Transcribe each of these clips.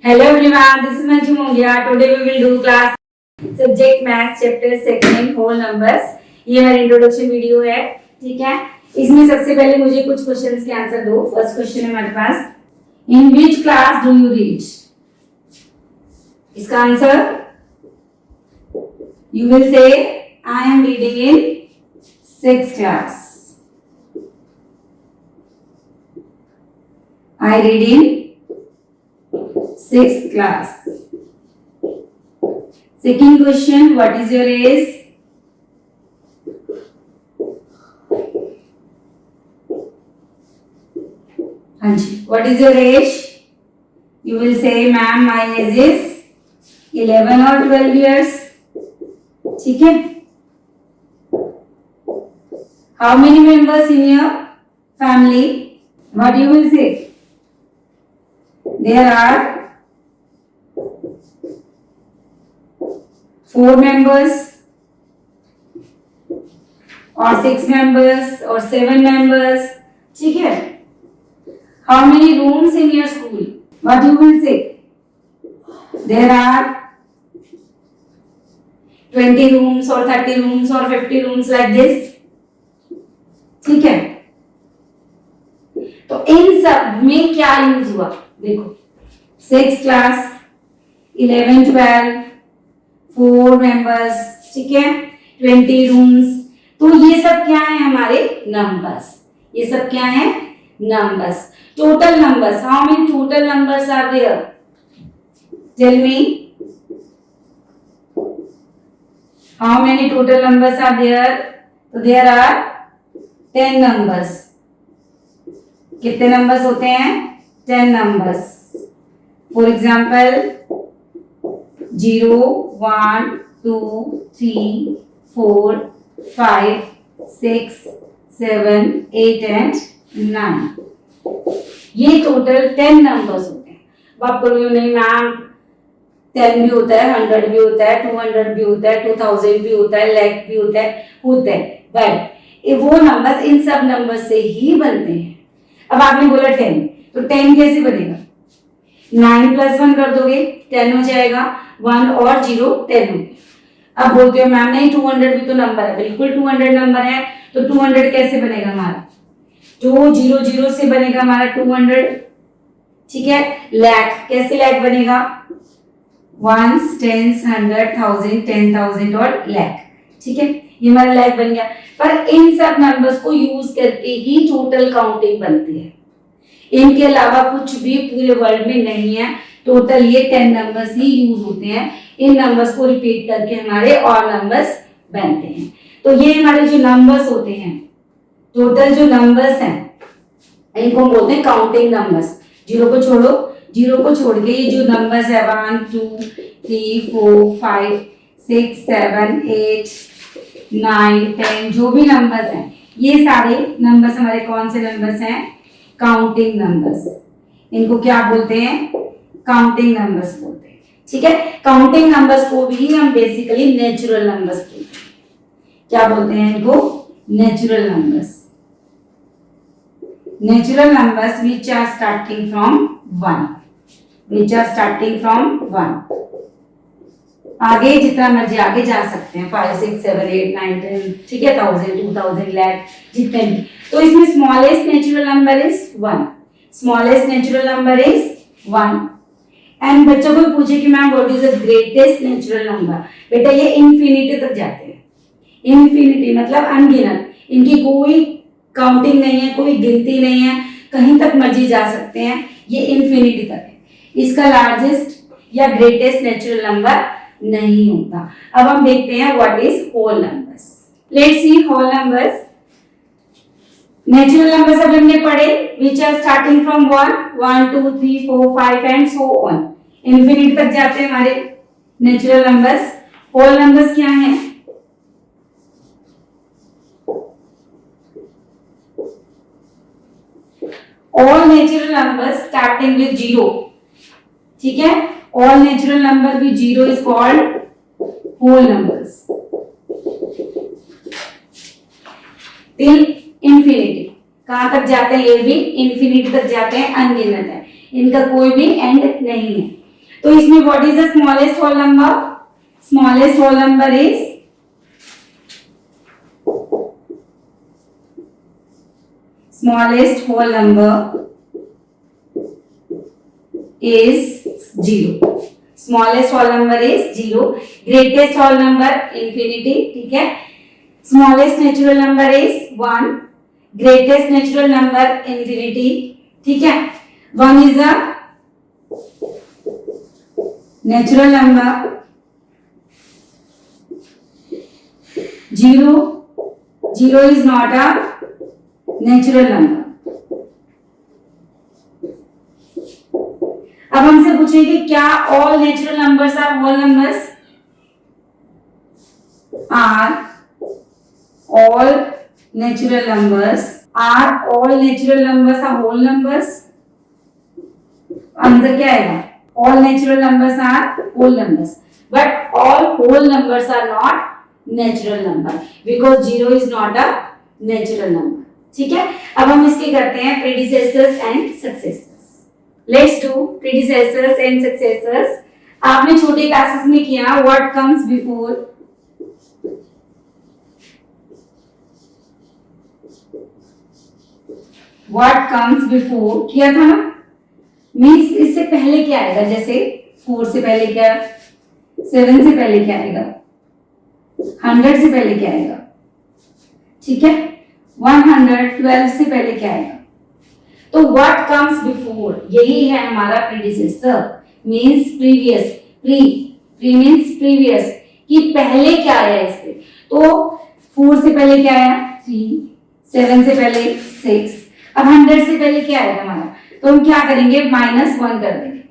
Hello everyone, this is Manju Mongia. Today we will do class subject math chapter second whole numbers. ये हमारी introduction video है, ठीक है। इसमें सबसे पहले मुझे कुछ क्वेश्चंस के आंसर दो। फर्स्ट क्वेश्चन है हमारे पास, in which class do you read? इसका answer you will say I am reading in 6th class. I read in 6th class. Second question, what is your age? Anji, what is your age? You will say, ma'am, my age is 11 or 12 years. ठीक है? How many members in your family? What you will say? There are 4 members or 6 members or 7 members. ठीक है? How many rooms in your school? What you will say? There are 20 rooms or 30 rooms or 50 rooms like this. ठीक है? तो इन सब में क्या use हुआ? देखो, 6th क्लास, 11, 12, 4 मेंबर्स, ठीक है, 20 रूम्स। तो ये सब क्या है? हमारे नंबर्स। ये सब क्या है? Numbers. Total numbers, how many total numbers are there? Tell me, how many total numbers are there? तो देयर आर 10 नंबर्स। कितने नंबर्स होते हैं? 10 numbers. For example, 0, 1, 2, 3, 4, 5, 6, 7, 8 and 9. ये टोटल 10 नंबर्स होते हैं। अब आप करोगे नहीं मैम, 10 भी होता है, 100 भी होता है, 200 भी होता है, 2000 भी होता है, लाख भी होता है, बट वो नंबर्स इन सब नंबर से ही बनते हैं। अब आपने बोला 10, तो 10 कैसे बनेगा? 9 + 1 कर दोगे, 10 हो जाएगा। 1 और 0 10 हो गया। अब बोलते हो मैम नहीं 200 भी तो नंबर है। बिल्कुल 200 नंबर है, तो 200 कैसे बनेगा हमारा? 200 से बनेगा हमारा 200, ठीक है। लाख, कैसे लाख बनेगा? 1s, 10s, 100, 1000, 10,000 और लाख, ठीक है। ये हमारा लाख बन गया। पर इन सब नंबर्स को यूज करके ही टोटल काउंटिंग बनती है। इनके अलावा कुछ भी पूरे वर्ल्ड में नहीं है। टोटल ये 10 नंबर्स ही यूज होते हैं। इन नंबर्स को रिपीट करके हमारे और नंबर्स बनते हैं। तो ये हमारे जो नंबर्स होते हैं, टोटल जो नंबर्स हैं, इनको हम बोलते हैं काउंटिंग नंबर्स। 0 को छोड़ो, 0 को छोड़ के ये जो नंबर्स है 1, 2, 3, 4, 5, 6, 7, 8, 9, 10, जो भी नंबर्स हैं, ये सारे नंबर्स हमारे कौन से नंबर्स हैं? Counting numbers. इनको क्या बोलते हैं? काउंटिंग नंबर्स बोलते हैं, ठीक है। काउंटिंग नंबर्स को भी हम बेसिकली नेचुरल नंबर्स बोलते हैं। क्या बोलते हैं इनको? Natural numbers. Natural numbers which are starting from 1, which are starting from 1। आगे जितना मर्जी आगे जा सकते हैं, 5, 6, 7, 8, 9, 10, ठीक है, 1000, 2000, लाख, जितने भी। तो इसमें smallest natural number is 1। Smallest natural number is 1। And बच्चों को पूछे कि ma'am what is the greatest natural number? बेटा ये इंफिनिटी तक जाते हैं। इंफिनिटी मतलब अनगिनत। इनकी कोई काउंटिंग नहीं है, कोई गिनती नहीं है, कहीं तक मर्जी जा सकते हैं। ये इंफिनिटी तक है। इसका लार्जेस्ट या ग्रेटेस्ट नेचुरल नंबर नहीं होता। अब हम देखते हैं what is whole numbers. Let's see whole numbers. Natural numbers अब हमने पढ़े, which are starting from 1, 1, 2, 3, 4, 5 and so on. Infinity तक जाते हैं हमारे नेचुरल नंबर्स। होल नंबर्स क्या हैं? All natural numbers starting with 0, ठीक है। All natural number with 0 is called whole numbers. Till infinity कहां तक जाते हैं? ये भी इंफिनिटी तक जाते हैं, अनगिनत है, इनका कोई भी एंड नहीं है। तो इसमें what is the smallest whole number? Smallest whole number is zero. Smallest whole number is zero. Greatest whole number infinity. ठीक है. Smallest natural number is one. Greatest natural number infinity. ठीक है. One is a natural number. Zero is not a natural number. अब हमसे पूछेंगे क्या all natural numbers are whole numbers? Are all natural numbers are whole numbers? Answer क्या आएगा? All natural numbers are whole numbers, but all whole numbers are not natural number because zero is not a natural number. ठीक है. अब हम इसके करते हैं predecessors and successors. Let's do predecessors and successors. आपने छोटे क्लासेस में किया what comes before. What comes before किया था ना. मीन्स इससे पहले क्या आएगा? जैसे 4 से पहले क्या, 7 से पहले क्या आएगा, 100 से पहले क्या आएगा. ठीक है. 112 से पहले क्या आएगा. तो व्हाट कम्स बिफोर यही है हमारा predecessor. Means previous. Pre means previous कि पहले क्या आया इससे. तो 4 से पहले क्या आया? 3. 7 से पहले 6. अब 100 से पहले क्या आएगा हमारा? तो हम क्या करेंगे? -1 कर देंगे.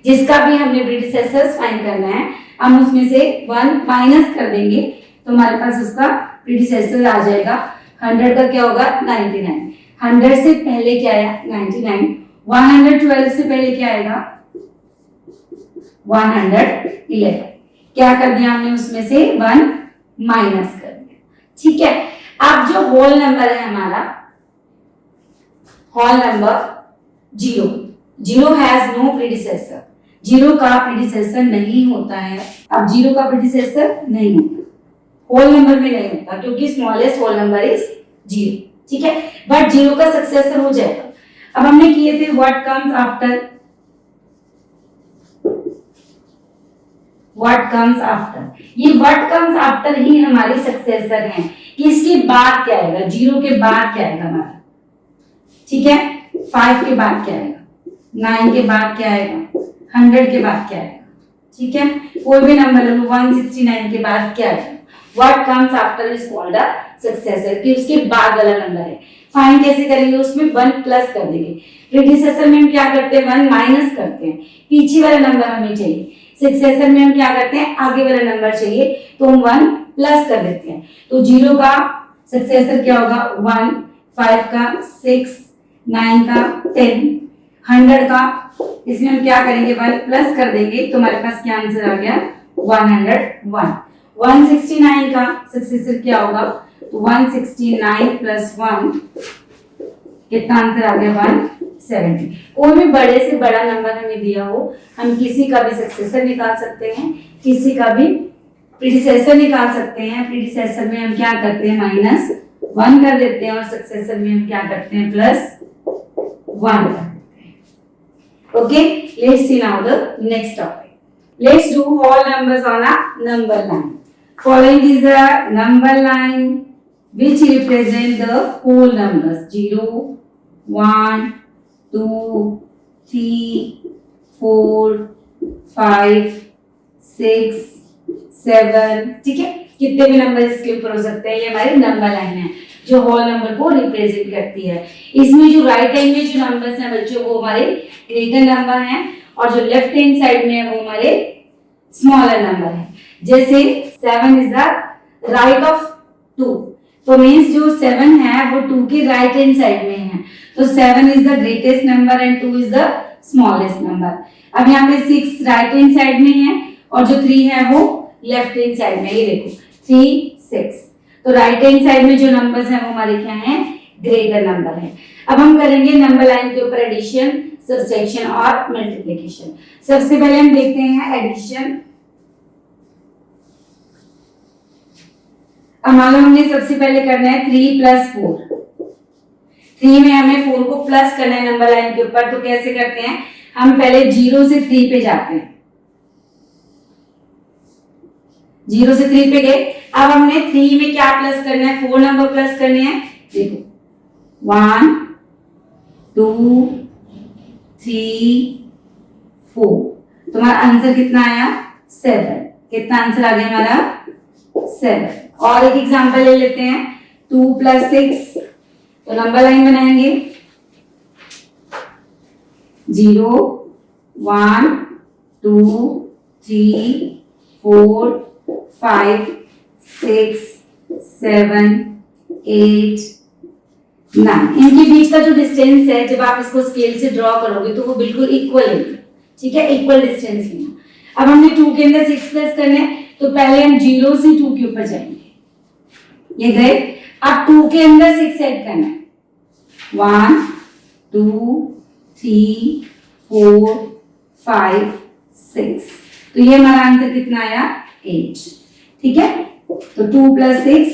जिसका भी हमने प्रीडिसेसर्स फाइंड करना है हम उसमें से 1 माइनस कर देंगे तो हमारे पास उसका प्रीडिसेसर आ जाएगा. 100 का क्या होगा? 99. 100 से पहले क्या आया? 99. 112 से पहले क्या आएगा? 111. क्या कर दिया हमने? उसमें से 1 माइनस कर दिया. ठीक है. अब जो होल नंबर है हमारा, whole number zero has no predecessor. Zero का प्रीडिसेसर नहीं होता है. अब जीरो का प्रीडिसेसर नहीं होता, होल नंबर में नहीं होता क्योंकि smallest whole number is zero. ठीक है. बट जीरो का सक्सेसर हो जाएगा. अब हमने किए थे what comes after. What comes after, ये व्हाट कम्स आफ्टर ही हमारी सक्सेसर है कि इसके बाद क्या आएगा. जीरो के बाद क्या आएगा हमारा. ठीक है. 5 के बाद क्या आएगा, 9 के बाद क्या आएगा, 100 के बाद क्या आएगा. ठीक है. कोई भी नंबर ले लो, 169 के बाद क्या आएगा. What comes after is called a successor कि उसके बाद वाला नंबर है. फाइंड कैसे करेंगे? उसमें 1 प्लस कर देंगे. प्रीडिसेसर में हम क्या करते हैं? 1 माइनस करते हैं. पीछे वाला नंबर हमें चाहिए. सक्सेसर में हम क्या करते हैं? आगे वाला नंबर चाहिए तो हम 1 प्लस कर देते हैं. तो 0 का सक्सेसर क्या होगा? 1. 5 का 6. 9 का 10. 100 का इसमें हम क्या करेंगे? 1 प्लस कर देंगे तो हमारे पास क्या आंसर आ गया? 101. 169 का सक्सेसर क्या होगा? तो 169 प्लस 1 कितना आंसर आ गया? 170. कोई भी बड़े से बड़ा नंबर हमें दिया हो हम किसी का भी सक्सेसर निकाल सकते हैं, किसी का भी प्रीडिसेसर निकाल सकते हैं. प्रीडिसेसर में हम क्या करते हैं? -1 कर देते हैं और सक्सेसर में हम क्या करते हैं? +1 कर देते हैं. Okay. Let's see now the next topic. Let's do whole numbers on a number line. Following is a number line which represent the whole numbers 0, 1, 2, 3, 4, 5, 6, 7. ठीक है. कितने भी नंबर इसके ऊपर हो सकते हैं. ये हमारी नंबर लाइन है जो होल नंबर को रिप्रेजेंट करती है. इसमें जो राइट हैंड में जो नंबर्स हैं बच्चों वो हमारे ग्रेटर नंबर हैं और जो लेफ्ट हैंड साइड में है वो हमारे स्मॉलर नंबर है. जैसे 7 इज द राइट ऑफ 2 तो मीन्स जो 7 है वो 2 के राइट हैंड साइड में है. तो 7 is the greatest number and 2 is the smallest number. अब यहाँ पे 6 राइट हैंड साइड में है और जो 3 है वो लेफ्ट हैंड साइड में. ये देखो 3, 6. तो राइट हैंड साइड में जो नंबर्स हैं वो हमारे क्या हैं? ग्रेटर नंबर है. अब हम करेंगे नंबर लाइन के ऊपर एडिशन. सबट्रैक्शन और मल्टीप्लिकेशन। सबसे पहले हम देखते हैं एडिशन। अब मान लो हमने सबसे पहले करना है 3 + 4। 3 में हमें 4 को प्लस करना है नंबर लाइन के ऊपर, तो कैसे करते हैं, हम पहले 0 से 3 पे जाते हैं। 0 से 3 पे गए, अब हमने 3 में क्या प्लस करना है, 4 नंबर प्लस करने हैं। देखो 1 2 3 4, तुम्हारा आंसर कितना आया 7। कितना आंसर आ गया हमारा 7। और एक एग्जांपल ले लेते हैं 2 + 6, तो नंबर लाइन बनाएंगे 0 1 2 3 4 5 6 7 8 9। इनके बीच का जो डिस्टेंस है, जब आप इसको स्केल से ड्रॉ करोगे तो वो बिल्कुल इक्वल है, ठीक है, इक्वल डिस्टेंस लेना। अब हमने 2 के अंदर 6 प्लस करना है, तो पहले हम 0 से 2 के ऊपर जाएंगे, ये गए। अब 2 के अंदर 6 ऐड करना है, 1 2 3 4 5 6, तो ये हमारा आंसर कितना आया 8, ठीक है। तो 2 + 6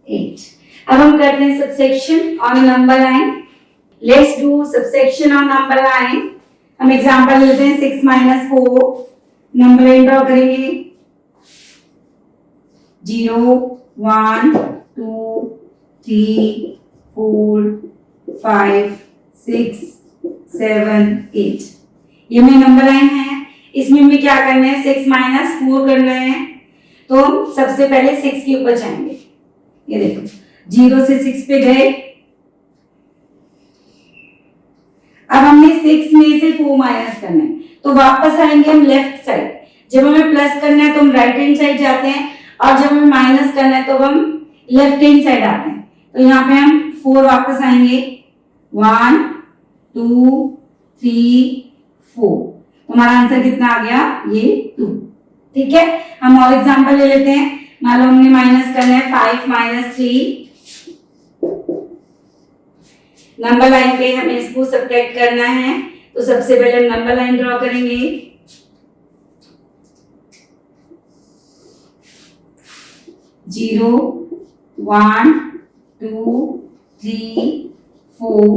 8। अब हम करते हैं subsection on number line. Let's do subsection on number line. हम एग्जांपल लेते हैं 6 - 4। नंबर लाइन ड्रॉ करेंगे 0 1 2 3 4 5 6 7 8। ये मेरी नंबर लाइन है। इसमें हमें क्या करना है, 6 - 4 करना है, तो हम सबसे पहले 6 के ऊपर जाएंगे। ये देखो 0 से 6 पे गए। अब हमने 6 में से 4 माइनस करना है, तो वापस आएंगे हम लेफ्ट साइड। जब हमें प्लस करना है तो हम राइट हैंड साइड जाते हैं, और जब हमें माइनस करना है तो हम लेफ्ट हैंड साइड आते हैं। तो यहाँ पे हम 4 वापस आएंगे 1 2 3 4, हमारा आंसर कितना आ गया, ये 2, ठीक है। हम और एग्जांपल ले लेते हैं। मान लो हमने माइनस करना है 5 - 3। नंबर लाइन पे हमें इसको सब्ट्रैक्ट करना है, तो सबसे पहले हम नंबर लाइन ड्रॉ करेंगे 0 1 2 3 4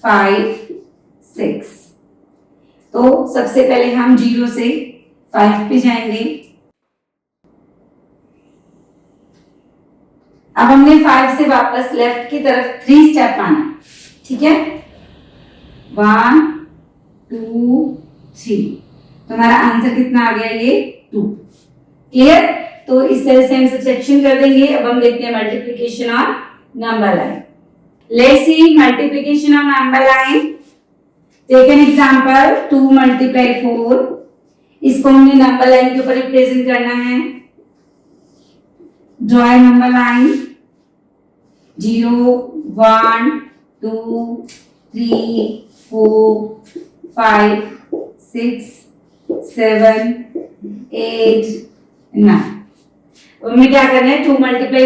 5 6। तो सबसे पहले हम 0 से 5 पे जाएंगे। अब हमने 5 से वापस लेफ्ट की तरफ 3 स्टेप आना, ठीक है, 1 2 3, तो हमारा आंसर कितना आ गया, ये 2, क्लियर। तो इस तरह से हम सबट्रैक्शन कर देंगे। अब हम देखते हैं multiplication on number line. Let's see multiplication on number line. Take an example 2 × 4। इसको हमने नंबर लाइन के ऊपर रिप्रेजेंट करना है। Draw a number line 0 1 2 3 4 5 6 7 8 9। हमें क्या करना है, 2 ×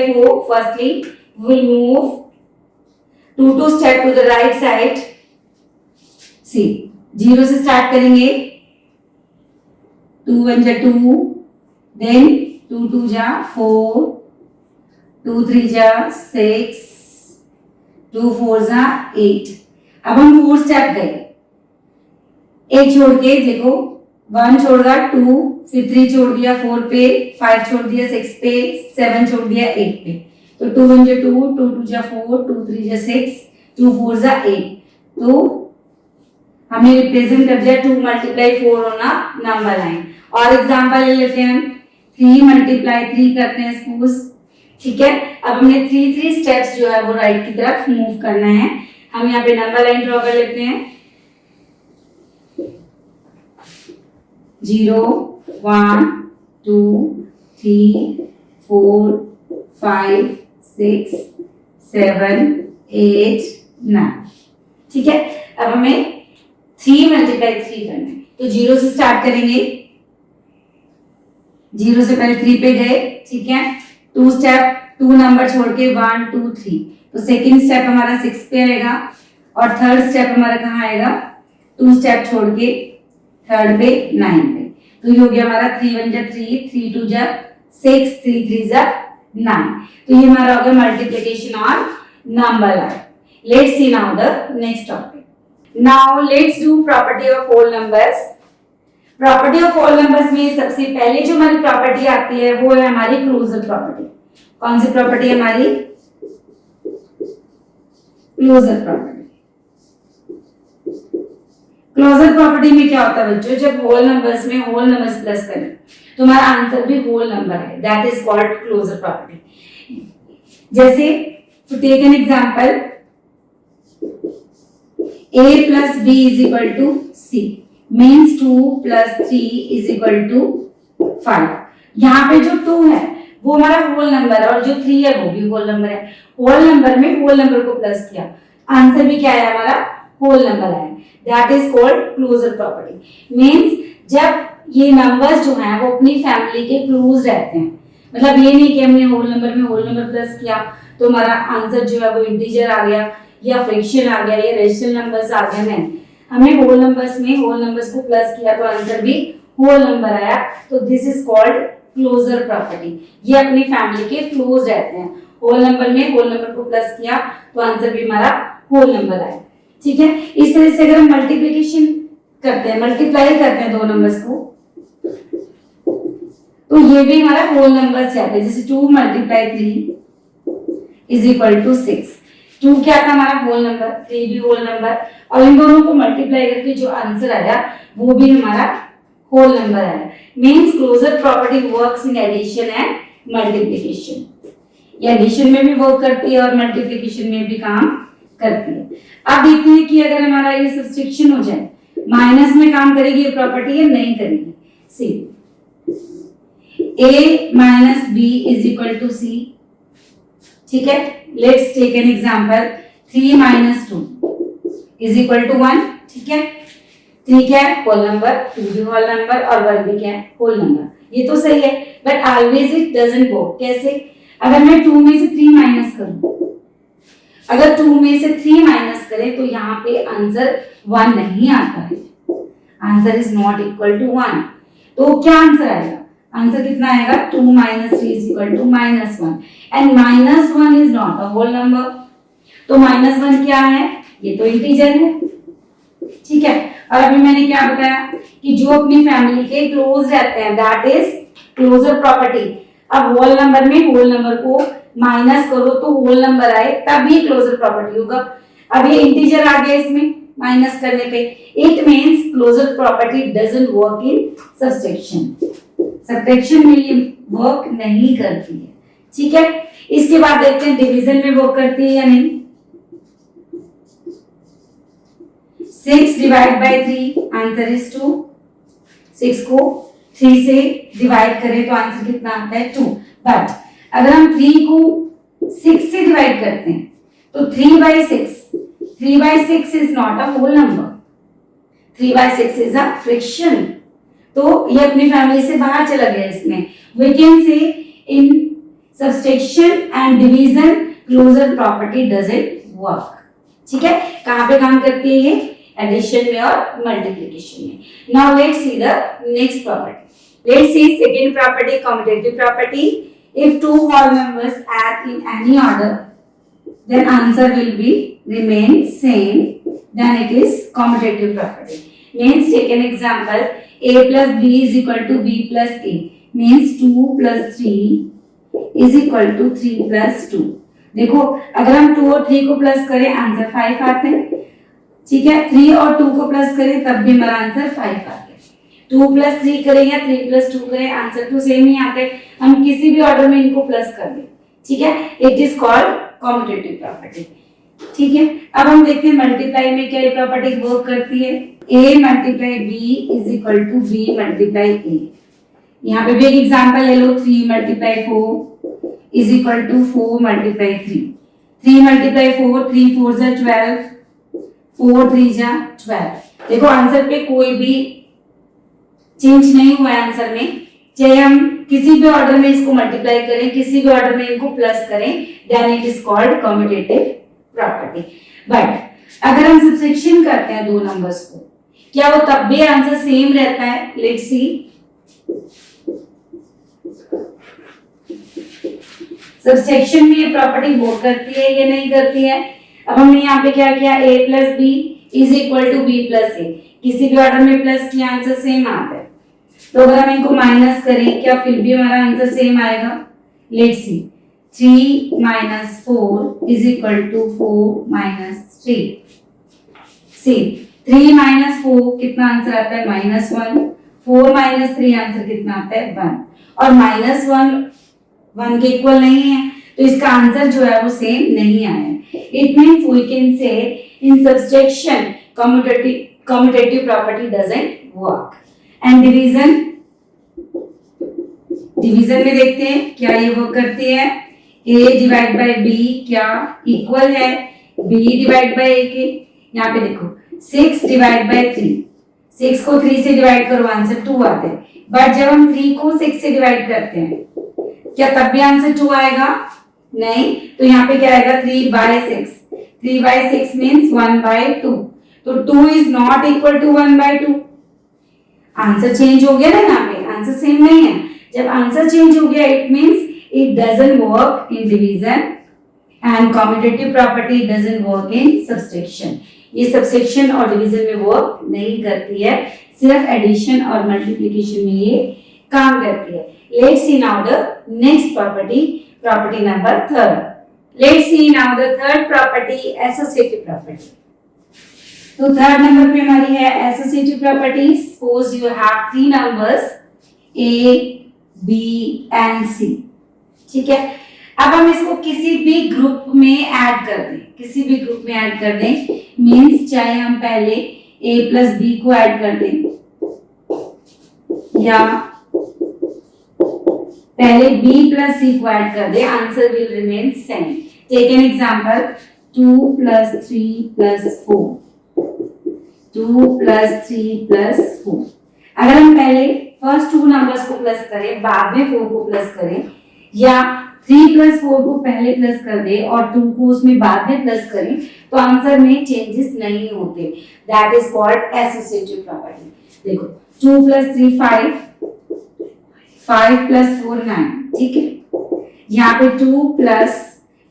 4। Firstly we will move 2 step to the right side. See 0 से स्टार्ट करेंगे, 2 1 = 2, देन 2 2 = 4, 2 3 = 6, 2 4 = 8। अब हम 4 स्टेप गए, एक छोड़ के देखो, 1 छोड़गा 2, फिर 3 छोड़ दिया 4 पे, 5 छोड़ दिया 6 पे, 7 छोड़ दिया 8 पे। तो 2 1 = 2, 2 2 = 4, 2 3 = 6, 2 4 = 8। तो हमने रिप्रेजेंट कर दिया 2 × 4 ऑन अ नंबर लाइन। और एग्जांपल ले लेते हैं हम 3 × 3 करते हैं सपोज, ठीक है। अब हमने 3 स्टेप्स जो है वो राइट की तरफ मूव करना है। हम यहाँ पे नंबर लाइन ड्रॉ कर लेते हैं 0 1 2 3 4 5 6 7 8 9, ठीक है। अब हमें 3 × 3 करना है, तो 0 से स्टार्ट करेंगे। 0 से पहले 3 पे गए, ठीक है, 2 स्टेप 2 नंबर छोड़ के 1 2 3, तो सेकंड स्टेप हमारा 6 पे आएगा, और थर्ड स्टेप हमारा कहाँ आएगा 2 स्टेप छोड़ के थर्ड पे 9 पे। तो ये हो गया हमारा 3 1 जा 3, 3 2 जा 6, 3 3 जा 9। तो ये हमारा हो गया multiplication on number line. Let's see now the next topic. Now let's do property of whole numbers. Property of whole numbers में सबसे पहले जो हमारी प्रॉपर्टी आती है वो है हमारी क्लोजर प्रॉपर्टी। कौन सी प्रॉपर्टी है हमारी? Closure property. क्लोजर प्रॉपर्टी में क्या होता है बच्चों, जब होल नंबर्स में होल नंबर्स प्लस करें तो हमारा आंसर भी होल नंबर है, that is called closure property. जैसे to take an example, a plus b is equal to c means 2 plus 3 is equal to 5। यहाँ पे जो 2 है वो हमारा होल नंबर है और जो 3 है वो भी होल नंबर है। होल नंबर में होल नंबर को प्लस किया, आंसर भी क्या है हमारा? होल नंबर है। That is called closure property. Means जब ये नंबर्स जो हैं वो अपनी फैमिली के क्लोज रहते हैं, मतलब ये नहीं कि हमने होल नंबर में होल नंबर प्लस किया तो हमारा आंसर जो है वो इंटीजर आ गया या फ्रैक्शन आ गया या रेशनल नंबर्स आ गया। नहीं, हमने होल नंबर्स में होल नंबर्स को प्लस किया तो आंसर भी होल नंबर आया। तो this is called closure property. ये अपनी फैमिली के क्लोज रहते हैं। होल नंबर में होल नंबर को प्लस किया तो आंसर भी हमारा होल नंबर आया। ठीक है, इस तरह से अगर हम मल्टीप्लिकेशन करते हैं, मल्टीप्लाई करते हैं दो नंबर्स को, तो ये भी हमारा होल नंबर जाते हैं। जैसे 2 × 3 इज इक्वल टू 6। 2 क्या था हमारा? होल नंबर, 3 भी होल नंबर, और इन दोनों को मल्टीप्लाई करके जो आंसर आया वो भी हमारा होल नंबर आया। Means closure property works in addition and multiplication. ये एडिशन में भी वर्क करती है और मल्टीप्लिकेशन में भी काम करती है। अब देखते हैं कि अगर हमारा ये सब्सट्रैक्शन हो जाए, माइनस में काम करेगी ये प्रॉपर्टी या नहीं करेगी। सी a minus b is equal to c। ठीक है, let's take an example, 3 minus 2 is equal to 1। ठीक है, 3 क्या है? होल नंबर, 2 भी होल नंबर और 1 भी क्या है? Whole number. ये तो सही है, but always it doesn't work. कैसे? अगर मैं 2 में से 3 माइनस करूं, अगर 2 में से 3 माइनस करें तो यहाँ पे आंसर 1 नहीं आता है। Answer is not equal to 1। तो क्या आंसर आएगा? आंसर कितना आएगा? 2 minus 3 is equal to -1 and -1 is not a whole number। तो -1 क्या है? ये तो इंटीजर है। ठीक है, और अभी मैंने क्या बताया कि जो अपनी फैमिली के क्लोज रहते हैं दैट इज क्लोजर प्रॉपर्टी। अब होल नंबर में होल नंबर को माइनस करो तो होल नंबर आए तब ये क्लोजर प्रॉपर्टी होगा। अब ये इंटीजर आ गया इसमें माइनस करने पे, it means closure property doesn't work in subtraction. Subtraction में ये वर्क नहीं करती है। ठीक है, इसके बाद देखते हैं डिवीजन में वर्क करती है या नहीं। 6 डिवाइड बाय 3 आंसर इज 2। 6 को 3 से डिवाइड करें तो आंसर कितना आता है? 2। बट अगर हम 3 को 6 से डिवाइड करते हैं तो 3/6 is not a whole number. 3/6 is a fraction. तो ये अपनी फैमिली से बाहर चला गया। इसमें we can say in subtraction and division closure property doesn't work. ठीक है, कहां पे काम करती है ये? एडिशन में और मल्टीप्लिकेशन में। Now let's see the next property. Let's see second property, commutative property. If two whole numbers add in any order then answer will be remain same, then it is commutative property। means take an example, a plus b is equal to b plus a means 2 plus 3 is equal to 3 plus 2। देखो अगर हम 2 और 3 को plus करें answer 5 आते हैं। ठीक है, 3 और 2 को प्लस करें तब भी हमारा आंसर 5 आता है। 2 plus 3 करें या 3 plus 2 करें आंसर तो सेम ही आते हैं। हम किसी भी ऑर्डर में इनको प्लस कर दें। ठीक है, it is called commutative property. ठीक है, अब हम देखते हैं मल्टीप्लाई में क्या ये प्रॉपर्टी वर्क करती है। a multiply b is equal to b multiply a। यहाँ पे भी एक एग्जांपल ले लो, 3 multiply 4 is equal to 4 multiply 3। 3 multiply 4, 3 4 जा 12, 4 3 जा 12। देखो आंसर पे कोई भी चेंज नहीं हुआ है आंसर में। चाहे हम किसी भी ऑर्डर में इसको मल्टीप्लाई करें, किसी भी ऑर्डर में इनको प्लस करें, then it is called commutative property. But अगर हम सब्ट्रैक्शन करते हैं दो नंबर्स को, क्या वो तब भी आंसर सेम रहता है? Let's see. सबसेक्शन में ये प्रॉपर्टी वर्क करती है या नहीं करती है? अब हमने यहाँ पे क्या किया, a plus b is equal to b plus a, किसी भी ऑर्डर में प्लस किया आंसर सेम आता है। तो अगर हम इनको माइनस करें क्या फिर भी हमारा आंसर सेम आएगा? Let's see, 3 minus 4 is equal to 4 minus 3। See 3 minus 4 कितना आंसर आता है? -1। 4 माइनस 3 आंसर कितना आता है? 1। और -1 1 के इक्वल नहीं है, तो इसका आंसर जो है वो सेम नहीं आया। It means we can say in subtraction commutative property doesn't work। And division में देखते हैं क्या ये वर्क करती है। a डिवाइड बाय b क्या इक्वल है b डिवाइड बाय a के? यहाँ पे देखो 6 डिवाइड बाय 3, 6 को 3 से डिवाइड करो आंसर 2 आता है। बट जब हम 3 को 6 से डिवाइड करते हैं क्या तब भी आंसर 2 आएगा? नहीं। तो यहाँ पे क्या आएगा? 3 बाय 6। 3 bye 6 means 1 by 2। तो 2 is not equal to 1 by 2। Answer change हो गया ना, यहाँ पे आंसर सेम नहीं है। जब आंसर चेंज हो गया it means it doesn't work in division and commutative property doesn't work in subtraction. ये सबट्रैक्शन और डिवीजन में वर्क नहीं करती है, सिर्फ एडिशन और मल्टीप्लिकेशन में ये काम करती है। Let's see now the next property number 3। Let's see now the third property, associative property. तो थर्ड नंबर पे हमारी है associative property. Suppose you have 3 numbers a b and c, ठीक है। अब हम इसको किसी भी ग्रुप में ऐड कर दें, किसी भी ग्रुप में ऐड कर दें मींस चाहे हम पहले a प्लस b को ऐड कर दें या पहले b प्लस c को ऐड कर दें, आंसर will remain same. Take an example, 2 plus 3 plus 4, 2 plus 3 plus 4। अगर हम पहले फर्स्ट 2 नंबर्स को प्लस करें बाद में 4 को प्लस करें, या 3 प्लस 4 को पहले प्लस कर दे और 2 को उसमें बाद में प्लस करें तो आंसर में चेंजेस नहीं होते। That is called associative property. देखो 2 प्लस 3 5, 5 प्लस 4 9, ठीक है। यहाँ पे 2 प्लस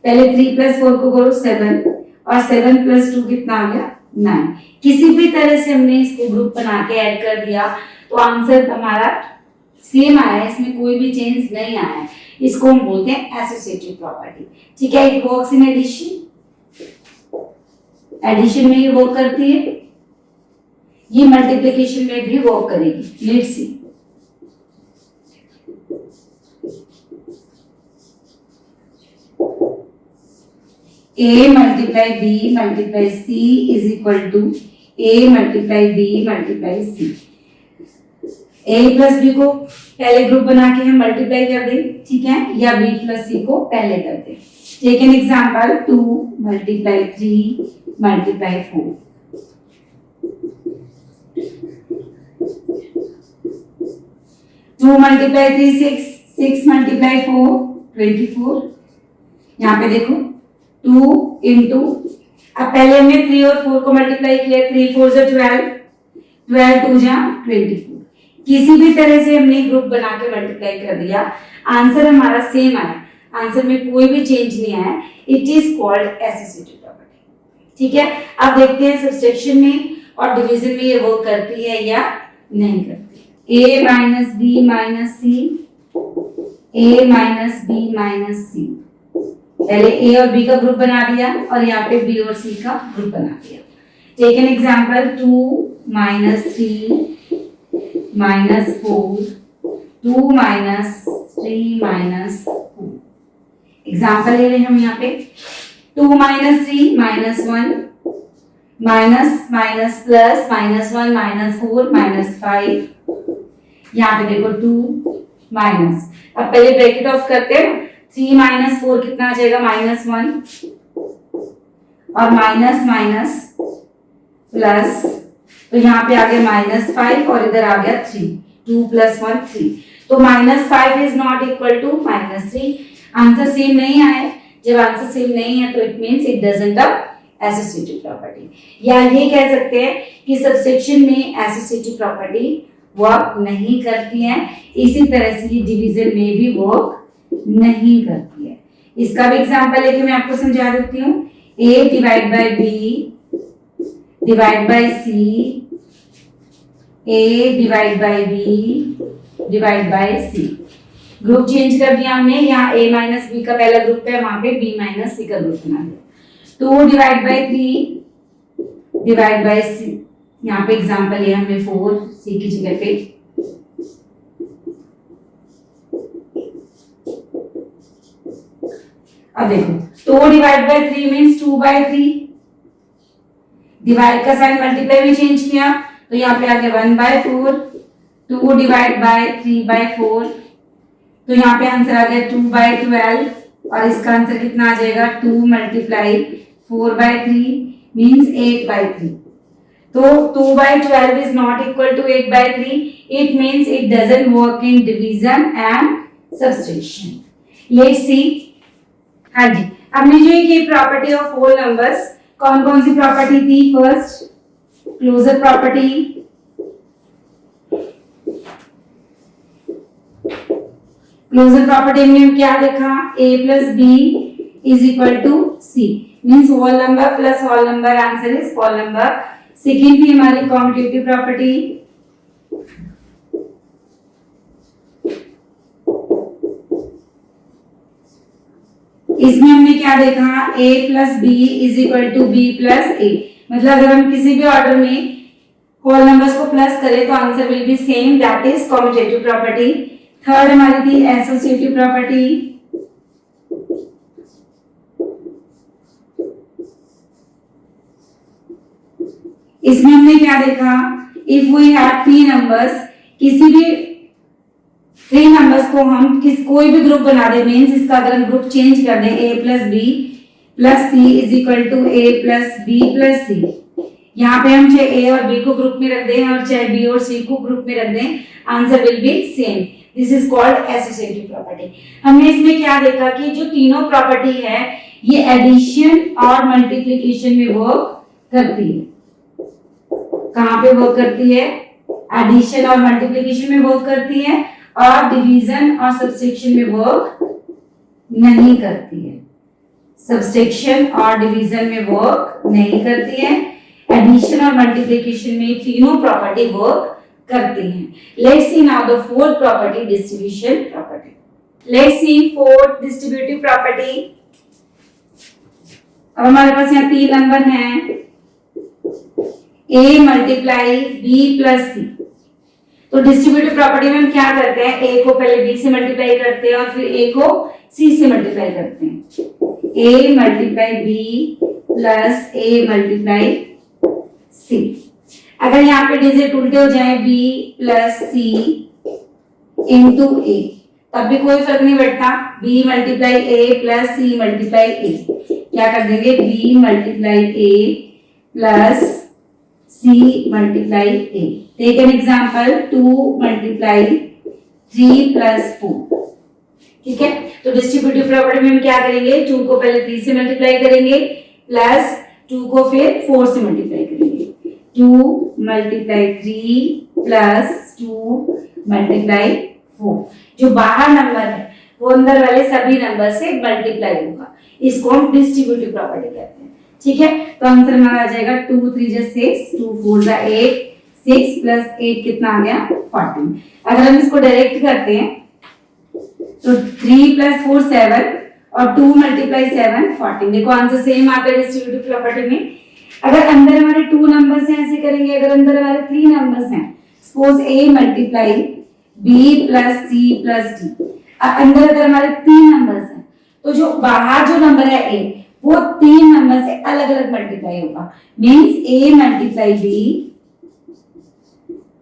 पहले 3 प्लस 4 को करो 7 और 7 प्लस 2 कितना आ गया? 9। किसी भी तरह से हमने इसको ग्रुप बना के ऐड कर दिया तो आंसर हमारा सेम आया है, इसमें कोई भी चेंज नहीं आया है। इसको हम बोलते हैं एसोसिएटिव प्रॉपर्टी, ठीक है। It works in addition, addition में ये वर्क करती है, ये मल्टीप्लिकेशन में भी वर्क करेगी। Let's see, a multiply b multiply c is equal to a multiply b multiply c। a plus b को पहले ग्रुप बना के हम मल्टीप्लाई कर दें, ठीक है, या b प्लस c को पहले कर दें। Take an example, 2 multiply 3 multiply 4। Two multiply 3 6, 6 multiply 4 24। यहाँ पे देखो 2 इंटू, अब पहले हमने 3 और 4 को मल्टीप्लाई किया, 3 4 से 12, 12 2 जा 24। किसी भी तरह से हमने ग्रुप बना के मल्टीप्लाई कर दिया, आंसर हमारा सेम आया, आंसर में कोई भी चेंज नहीं आया। It is called associative property, ठीक है। अब देखते हैं सबट्रैक्शन में और डिवीजन में ये वर्क करती है या नहीं करती। a minus b minus c, a minus b minus c. पहले a और b का ग्रुप बना दिया और यहाँ पे b और c का ग्रुप बना दिया। Take an example, 2 minus 3 minus 4, 2 minus 3 minus 4। Example ले लें हम यहाँ पे, 2 minus 3 minus 1 minus minus plus -1 -4 -5। यहाँ पे देखो 2 माइनस, अब पहले ब्रैकेट ऑफ करते हैं, 3 माइनस 4 कितना आ जाएगा? -1 और माइनस माइनस प्लस, तो यहाँ पे आ गया -5 और इधर आ गया 3, 2 + 1 3। तो -5 is not equal to -3। Answer same नहीं आया, जब आंसर सेम नहीं है तो it means it doesn't have associative property, या ये कह सकते हैं कि सबसेक्शन में एसोसिएटिव प्रॉपर्टी वर्क नहीं करती है, इसी तरह से डिवीजन में भी वर्क नहीं करती है। इसका भी एग्जांपल लेके मैं आपको समझा देती हूँ। A divide by B divide bye C, A divide by B divide bye C। Group change कर दिया हमने, यहाँ A माइनस B का पहला ग्रुप है, वहां पे B माइनस C का ग्रुप बना दिया। 2 divide by 3 divide by C, यहाँ पे एग्जांपल लिया हमने 4 C की जगह पे। अब देखो 2 divide by 3 means 2 by 3, divide का साइन मल्टीप्लाई में चेंज किया तो यहाँ पे आ गया 1 बाय 4। 2 डिवाइड बाय 3 बाय 4, तो यहाँ पे आंसर आ गया 2 बाय 12, और इसका आंसर कितना आ जाएगा 2 मल्टीप्लाई 4 बाय 3 मीन्स 8 बाय 3। तो 2 by 12 is not equal to 8 by 3. It means it doesn't work in division and subtraction. Let's see. हाँ जी, हमने जो ये प्रॉपर्टी ऑफ होल नंबर्स, कौन कौन सी प्रॉपर्टी थी? First closure property, closure property में क्या देखा? a plus b is equal to c, means whole number plus whole number, answer is whole number। Second थी हमारी कॉम्यूटेटिव प्रॉपर्टी, इसमें हमने क्या देखा? a plus b is equal to b plus a, मतलब अगर हम किसी भी ऑर्डर में होल नंबर्स को प्लस करें तो answer will be same, that is commutative property. Third हमारी थी एसोसिएटिव प्रॉपर्टी, इसमें हमने क्या देखा? इफ वी हैव 3 नंबर्स, किसी भी 3 नंबर्स को हम कोई भी ग्रुप बना दे, मीन्स इसका अगर हम ग्रुप चेंज कर दें a plus b plus c is equal to a plus b plus c, यहाँ पे हम चाहे a और b को ग्रुप में रख दें और चाहे b और c को ग्रुप में रख दें, आंसर will be same. This is called associative property. हमने इसमें क्या देखा कि जो तीनों प्रॉपर्टी है ये एडिशन और मल्टीप्लिकेशन में वर्क करती है। कहाँ पे वर्क करती है? एडिशन और मल्टीप्लिकेशन में वर्क करती है, और डिवीजन और सबट्रैक्शन में वर्क नहीं करती है। सबट्रैक्शन और डिवीजन में वर्क नहीं करती है, एडिशन और मल्टीप्लिकेशन में तीनों प्रॉपर्टी वर्क करती हैं। Let's see now the fourth property, distribution property. Let's C fourth distributive property. अब हमारे पास यहाँ 3 नंबर हैं, a मल्टीप्लाई b प्लस सी। तो डिस्ट्रीब्यूटिव प्रॉपर्टी में हम क्या करते हैं? a को पहले b से मल्टीप्लाई करते हैं और फिर a को c से मल्टीप्लाई करते हैं। a multiply b plus a multiply c। अगर यहाँ पे डिजिट उल्टे हो जाए b plus c into a, तब भी कोई फर्क नहीं पड़ता। b multiply a plus c multiply a, क्या कर देंगे? b multiply a plus c multiply a। Take an example, 2 multiply 3 plus 4। ठीक है, तो डिस्ट्रीब्यूटिव प्रॉपर्टी में हम क्या करेंगे? 2 को पहले 3 से मल्टीप्लाई करेंगे प्लस 2 को फिर 4 से मल्टीप्लाई करेंगे। 2 मल्टीप्लाई 3 प्लस 2 मल्टीप्लाई 4। जो बाहर नंबर है वो अंदर वाले सभी नंबर से मल्टीप्लाई होगा, इसको हम डिस्ट्रीब्यूटिव प्रॉपर्टी कहते हैं। ठीक है, तो आंसर हमारा आ जाएगा 2 3 जा 6, 2 4 जा 8, 6 प्लस 8 कितना आ गया? 14। अगर हम इसको डायरेक्ट करते हैं तो 3 प्लस 4 7 और 2 मल्टीप्लाई 7 14। देखो आंसर सेम आता है डिस्ट्रीब्यूटिव प्रॉपर्टी में। अगर अंदर हमारे 2 नंबर्स हैं ऐसे करेंगे, अगर अंदर हमारे 3 नंबर्स हैं, suppose a multiply b plus c plus d। अब अंदर अगर हमारे 3 नंबर्स हैं तो जो बाहर जो नंबर है a, वो 3 नंबर से अलग अलग मल्टीप्लाई होगा, means a multiply b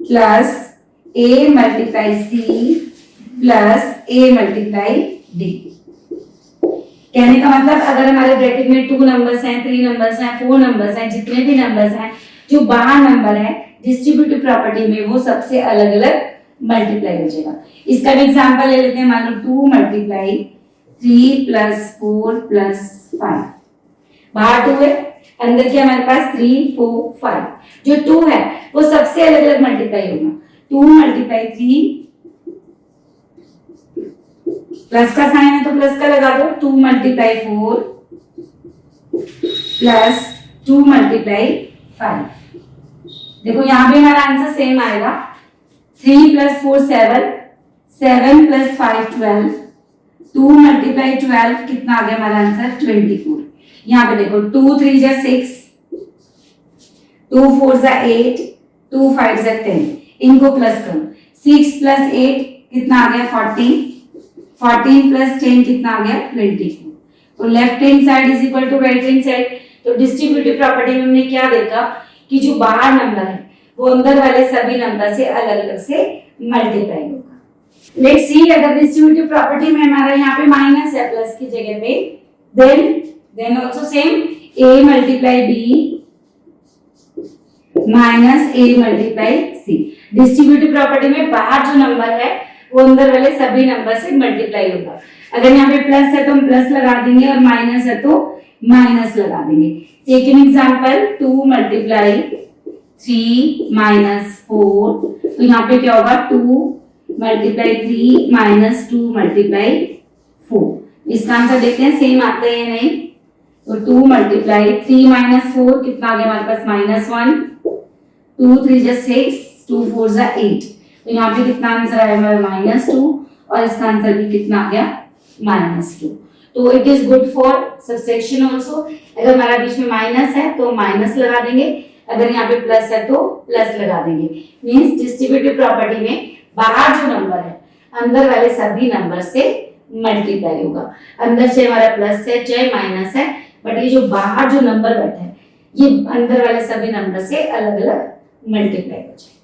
plus a multiply c plus a multiply d। कहने का मतलब अगर हमारे ब्रैकेट में 2 नंबर्स हैं, 3 नंबर्स हैं, 4 नंबर्स हैं, जितने भी नंबर्स हैं, जो बाहर नंबर है डिस्ट्रीब्यूटिव प्रॉपर्टी में वो सबसे अलग अलग मल्टीप्लाई हो जाएगा। इसका भी एग्जांपल ले लेते हैं। मान लो 2 मल्टीप्लाई 3 प्लस 4 प्लस 5, बाहर 2 है, अंदर क्या हमारे पास 3 4 5, जो 2 है वो सबसे अलग अलग मल्टीप्लाई होगा। 2 मल्टीप्लाई 3, प्लस का साइन है तो प्लस का लगा दो, 2 मल्टीप्लाई 4 प्लस 2 मल्टीप्लाई 5। देखो यहाँ पे हमारा आंसर सेम आएगा, 3 प्लस 4 7, 7 प्लस 5 12, 2 मल्टीप्लाई 12 कितना आ गया हमारा आंसर 24। यहाँ पे देखो 2 3 जा 6, 2 4 जा 8, 2 5 जा 10, इनको प्लस करो, 6 प्लस 8 कितना आ गया 14, 14 प्लस 10 कितना आ गया 24। तो left hand side is equal to right hand side. तो डिस्ट्रीब्यूटिव प्रॉपर्टी में हमने क्या देखा कि जो बाहर नंबर है वो अंदर वाले सभी नंबर से अलग अलग से मल्टीप्लाई होगा। लेट्स सी, अगर डिस्ट्रीब्यूटिव प्रॉपर्टी में हमारा यहाँ पे माइनस है प्लस की जगह पे, then also same, a multiply b minus a multiply c। Distributive property में बाहर जो नंबर है वो अंदर वाले सभी नंबर से मल्टीप्लाई होगा। अगर यहाँ पे प्लस है तो हम प्लस लगा देंगे और माइनस है तो माइनस लगा देंगे। Take an example, 2 multiply 3 minus 4, तो यहाँ पे क्या होगा 2 मल्टीप्लाई 3 माइनस 2 मल्टीप्लाई 4। इसका आंसर देखते हैं सेम आता है या नहीं। तो 2 मल्टीप्लाई 3 माइनस 4 कितना आ गया हमारे पास -1, 2 3 जा 6, 2 4 जा 8, तो यहाँ पे कितना आंसर आया हमारा -2 और इसका आंसर भी कितना आ गया -2। तो it is good for subtraction also. अगर हमारा बीच में माइनस है तो माइनस लगा देंगे, अगर यहाँ पे प्लस है तो प्लस लगा देंगे। मींस डिस्ट्रीब्यूटिव प्रॉपर्टी में बाहर जो नंबर है अंदर वाले सभी नंबर से मल्टीप्लाई होगा। अंदर से हमारा प्लस है चाहे माइनस है, बट ये जो बाहर जो नंबर बैठा है ये अंदर वाले सभी नंबर से अलग अलग मल्टीप्लाई हो जाए।